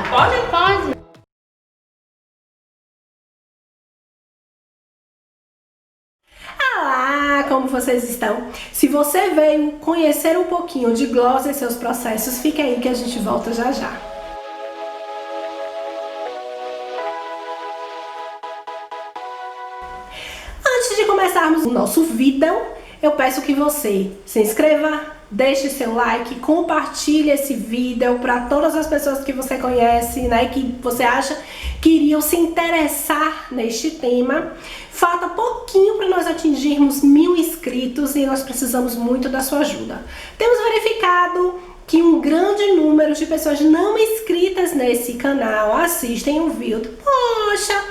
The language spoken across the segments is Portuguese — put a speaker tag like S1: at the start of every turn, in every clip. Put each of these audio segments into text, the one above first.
S1: Pode? Pode.
S2: Olá, como vocês estão? Se você veio conhecer um pouquinho de glosa e seus processos, fique aí que a gente volta já já. Antes de começarmos o nosso vídeo, eu peço que você se inscreva, deixe seu like, compartilhe esse vídeo para todas as pessoas que você conhece, né, que você acha que iriam se interessar neste tema. Falta pouquinho para nós atingirmos 1000 inscritos e nós precisamos muito da sua ajuda. Temos verificado que um grande número de pessoas não inscritas nesse canal assistem o vídeo. Poxa,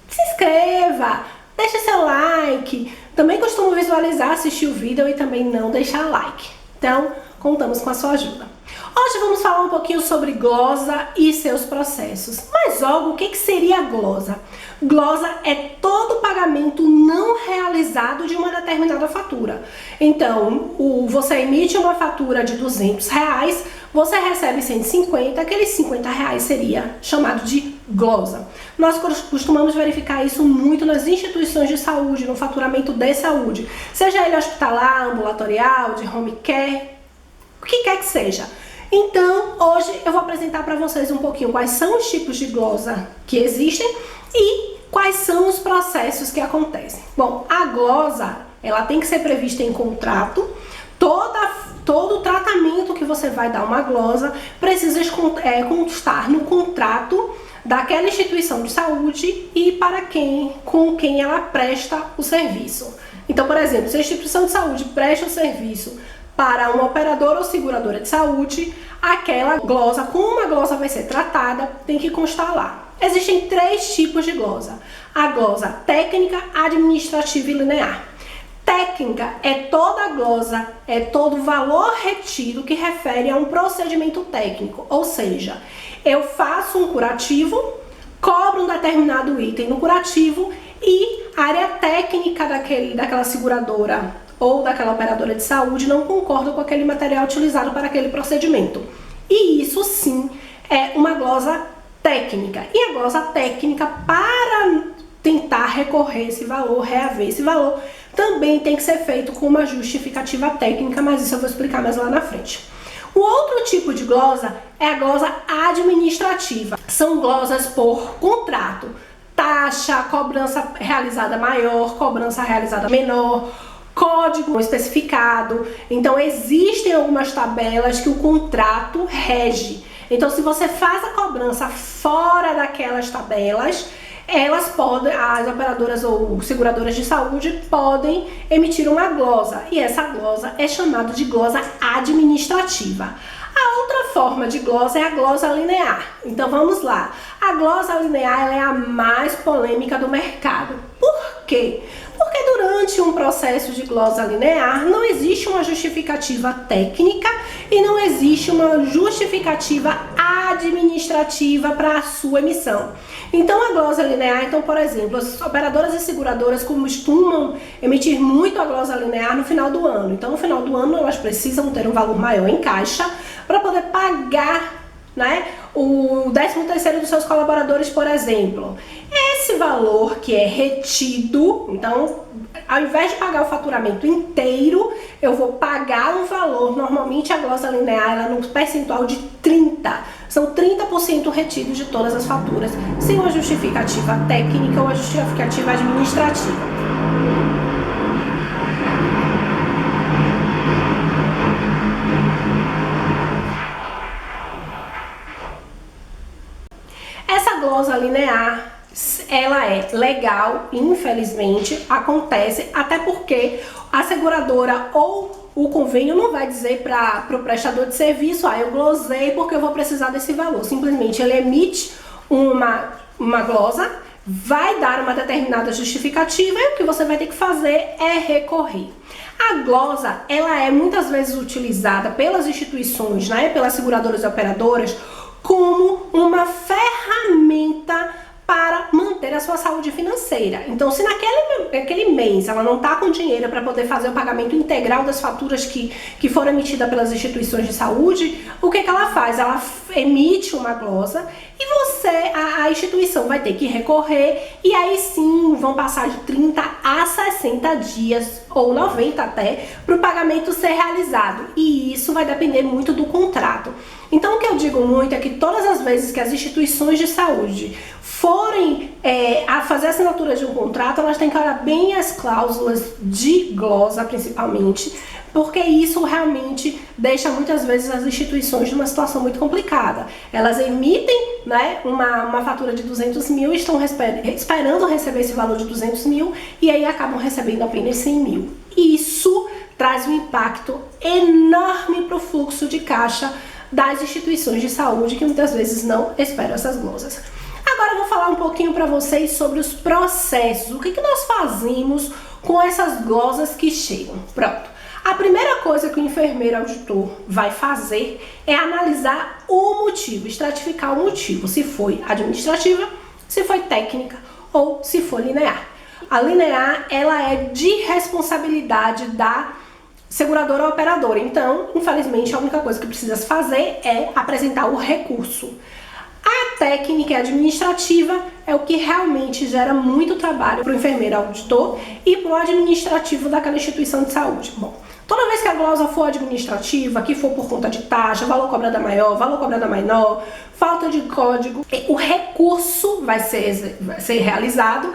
S2: se inscreva, deixe seu like. Também costumo visualizar, assistir o vídeo e também não deixar like. Então, contamos com a sua ajuda. Hoje vamos falar um pouquinho sobre glosa e seus processos. Mas logo, o que seria a glosa? Glosa é todo pagamento não realizado de uma determinada fatura. Então, você emite uma fatura de R$200, você recebe 150, aqueles R$50 seria chamado de glosa. Nós costumamos verificar isso muito nas instituições de saúde, no faturamento de saúde. Seja ele hospitalar, ambulatorial, de home care, o que quer que seja. Então, hoje eu vou apresentar para vocês um pouquinho quais são os tipos de glosa que existem e quais são os processos que acontecem. Bom, a glosa, ela tem que ser prevista em contrato. Todo o tratamento que você vai dar uma glosa precisa constar no contrato daquela instituição de saúde e com quem ela presta o serviço. Então, por exemplo, se a instituição de saúde presta o serviço para uma operadora ou seguradora de saúde, aquela glosa, como a glosa vai ser tratada, tem que constar lá. Existem 3 tipos de glosa: a glosa técnica, administrativa e linear. Técnica é toda a glosa, é todo o valor retido que refere a um procedimento técnico, ou seja, eu faço um curativo, cobro um determinado item no curativo e a área técnica daquela seguradora ou daquela operadora de saúde não concorda com aquele material utilizado para aquele procedimento. E isso sim é uma glosa técnica. E a glosa técnica, para tentar recorrer esse valor, reaver esse valor, também tem que ser feito com uma justificativa técnica, mas isso eu vou explicar mais lá na frente. O outro tipo de glosa é a glosa administrativa. São glosas por contrato, taxa, cobrança realizada maior, cobrança realizada menor, código especificado. Então existem algumas tabelas que o contrato rege. Então, se você faz a cobrança fora daquelas tabelas, as operadoras ou seguradoras de saúde podem emitir uma glosa, e essa glosa é chamada de glosa administrativa. A outra forma de glosa é a glosa linear. Então vamos lá. A glosa linear ela é a mais polêmica do mercado. Por quê? Porque durante um processo de glosa linear não existe uma justificativa técnica e não existe uma justificativa administrativa para a sua emissão. Então a glosa linear, por exemplo, as operadoras e seguradoras costumam emitir muito a glosa linear no final do ano. Então no final do ano elas precisam ter um valor maior em caixa para poder pagar, né, o 13º dos seus colaboradores, por exemplo. Esse valor que é retido, então, ao invés de pagar o faturamento inteiro, eu vou pagar um valor. Normalmente a glosa linear ela é num percentual de 30%. São 30% retidos de todas as faturas, sem uma justificativa técnica ou uma justificativa administrativa. Essa glosa linear, ela é legal, infelizmente, acontece, até porque a seguradora ou o convênio não vai dizer para o prestador de serviço, eu glosei porque eu vou precisar desse valor. Simplesmente ele emite uma glosa, vai dar uma determinada justificativa e o que você vai ter que fazer é recorrer. A glosa, ela é muitas vezes utilizada pelas instituições, né, pelas seguradoras e operadoras, como uma ferramenta para manter a sua saúde financeira. Então, se naquele mês ela não está com dinheiro para poder fazer o pagamento integral das faturas que foram emitidas pelas instituições de saúde, o que ela faz? Ela emite uma glosa e a instituição vai ter que recorrer, e aí sim vão passar de 30 a 60 dias, ou 90 até, para o pagamento ser realizado. E isso vai depender muito do contrato. Então, o que eu digo muito é que todas as vezes que as instituições de saúde forem a fazer a assinatura de um contrato, elas têm que olhar bem as cláusulas de glosa, principalmente, porque isso realmente deixa muitas vezes as instituições numa situação muito complicada. Elas emitem, né, uma fatura de 200 mil, estão esperando receber esse valor de 200 mil e aí acabam recebendo apenas 100 mil. Isso traz um impacto enorme para o fluxo de caixa das instituições de saúde, que muitas vezes não esperam essas glosas. Agora eu vou falar um pouquinho para vocês sobre os processos. O que nós fazemos com essas glosas que chegam? Pronto. A primeira coisa que o enfermeiro auditor vai fazer é analisar o motivo, estratificar o motivo, se foi administrativa, se foi técnica ou se for linear. A linear, ela é de responsabilidade da seguradora ou operadora. Então, infelizmente, a única coisa que precisa se fazer é apresentar o recurso. A técnica administrativa é o que realmente gera muito trabalho para o enfermeiro auditor e para o administrativo daquela instituição de saúde. Bom, toda vez que a glosa for administrativa, que for por conta de taxa, valor cobrado maior, valor cobrado menor, falta de código, o recurso vai ser realizado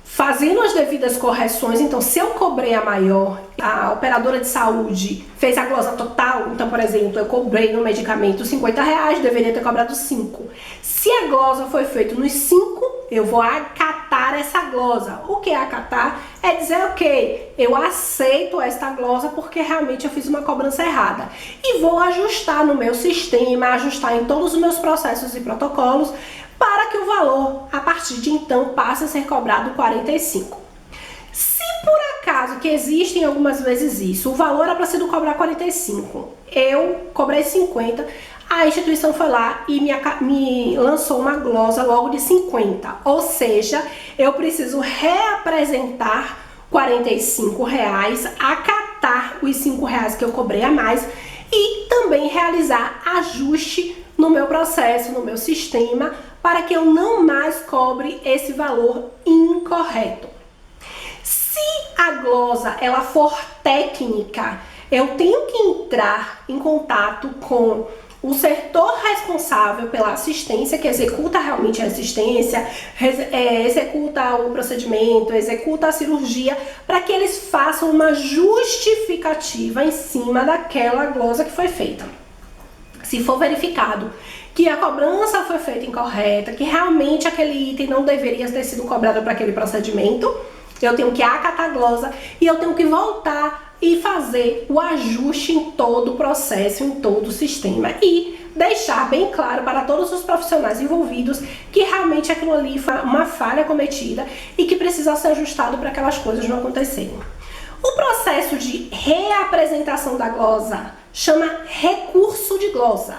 S2: fazendo as devidas correções. Então, se eu cobrei a maior, a operadora de saúde fez a glosa total, então, por exemplo, eu cobrei no medicamento R$50, deveria ter cobrado 5. Se a glosa foi feita nos 5, eu vou acatar essa glosa. O que é acatar? É dizer, ok, eu aceito esta glosa porque realmente eu fiz uma cobrança errada. E vou ajustar no meu sistema, ajustar em todos os meus processos e protocolos, para que o valor, a partir de então, passe a ser cobrado 45. Se por acaso, que existem algumas vezes isso, o valor era para ser cobrar 45, eu cobrei 50, a instituição foi lá e me lançou uma glosa logo de 50, ou seja, eu preciso reapresentar R$45, acatar os R$5 que eu cobrei a mais e também realizar ajuste no meu processo, no meu sistema, para que eu não mais cobre esse valor incorreto. Se a glosa ela for técnica, eu tenho que entrar em contato com o setor responsável pela assistência, que executa realmente a assistência, executa o procedimento, executa a cirurgia, para que eles façam uma justificativa em cima daquela glosa que foi feita. Se for verificado que a cobrança foi feita incorreta, que realmente aquele item não deveria ter sido cobrado para aquele procedimento, eu tenho que acatar a glosa e eu tenho que voltar e fazer o ajuste em todo o processo, em todo o sistema e deixar bem claro para todos os profissionais envolvidos que realmente aquilo ali foi uma falha cometida e que precisa ser ajustado para aquelas coisas não acontecerem. O processo de reapresentação da glosa chama recurso de glosa.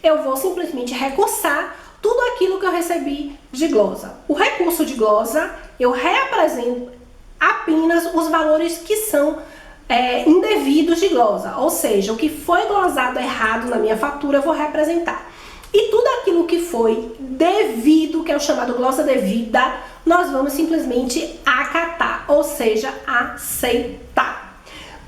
S2: Eu vou simplesmente recursar tudo aquilo que eu recebi de glosa. O recurso de glosa, eu reapresento apenas os valores que são indevidos de glosa, ou seja, o que foi glosado errado na minha fatura eu vou reapresentar. E tudo aquilo que foi devido, que é o chamado glosa devida, nós vamos simplesmente acatar, ou seja, aceitar.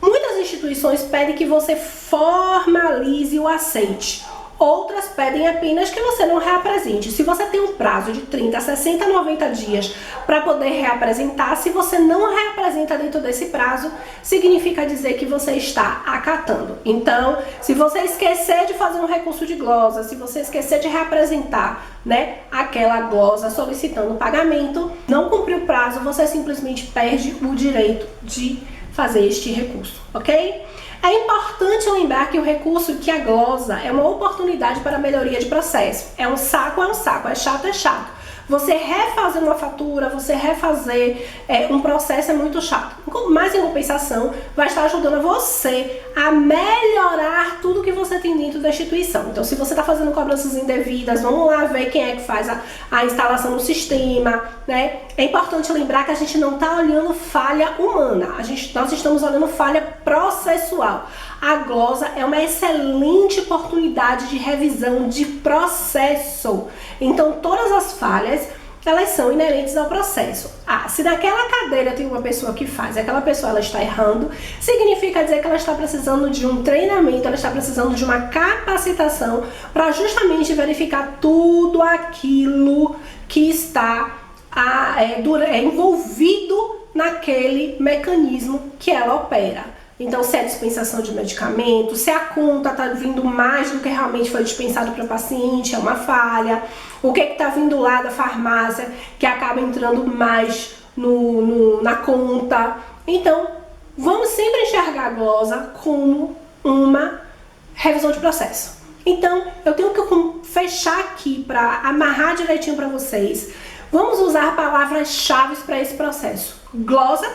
S2: Muitas instituições pedem que você formalize o aceite. Outras pedem apenas que você não reapresente. Se você tem um prazo de 30, 60, 90 dias para poder reapresentar, se você não reapresenta dentro desse prazo, significa dizer que você está acatando. Então, se você esquecer de fazer um recurso de glosa, se você esquecer de reapresentar, né, aquela glosa solicitando pagamento, não cumpriu o prazo, você simplesmente perde o direito de fazer este recurso, ok? É importante lembrar que o recurso, que a glosa, é uma oportunidade para melhoria de processo. É um saco, é chato, Você refazer uma fatura, você refazer um processo é muito chato. Mas em compensação, vai estar ajudando você a melhorar tudo que você tem dentro da instituição. Então, se você está fazendo cobranças indevidas, vamos lá ver quem é que faz a instalação no sistema, né? É importante lembrar que a gente não está olhando falha humana, nós estamos olhando falha processual. A glosa é uma excelente oportunidade de revisão de processo. Então, todas as falhas, elas são inerentes ao processo. Se naquela cadeira tem uma pessoa que faz, aquela pessoa ela está errando, significa dizer que ela está precisando de um treinamento, ela está precisando de uma capacitação para justamente verificar tudo aquilo que está envolvido naquele mecanismo que ela opera. Então, se é dispensação de medicamento, se a conta está vindo mais do que realmente foi dispensado para o paciente, é uma falha. O que está vindo lá da farmácia que acaba entrando mais na conta. Então, vamos sempre enxergar a glosa como uma revisão de processo. Então, eu tenho que fechar aqui para amarrar direitinho para vocês. Vamos usar palavras-chave para esse processo. Glosa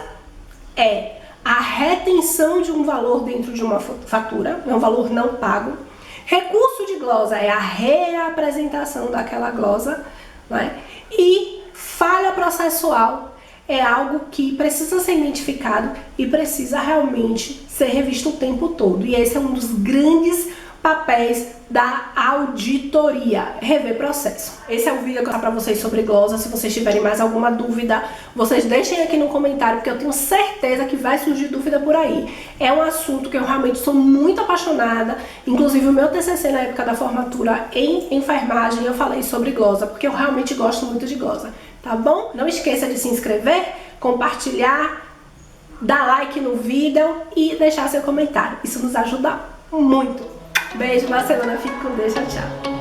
S2: é a retenção de um valor dentro de uma fatura, é um valor não pago. Recurso de glosa é a reapresentação daquela glosa, né? E falha processual é algo que precisa ser identificado e precisa realmente ser revisto o tempo todo. E esse é um dos grandes papéis da auditoria, rever processo. Esse é o vídeo que eu vou dar para vocês sobre glosa. Se vocês tiverem mais alguma dúvida, vocês deixem aqui no comentário, porque eu tenho certeza que vai surgir dúvida por aí. É um assunto que eu realmente sou muito apaixonada. Inclusive o meu TCC na época da formatura em enfermagem, eu falei sobre glosa, porque eu realmente gosto muito de glosa, tá bom? Não esqueça de se inscrever, compartilhar, dar like no vídeo e deixar seu comentário. Isso nos ajuda muito. Beijo, Barcelona. Fique com Deus. Tchau, tchau.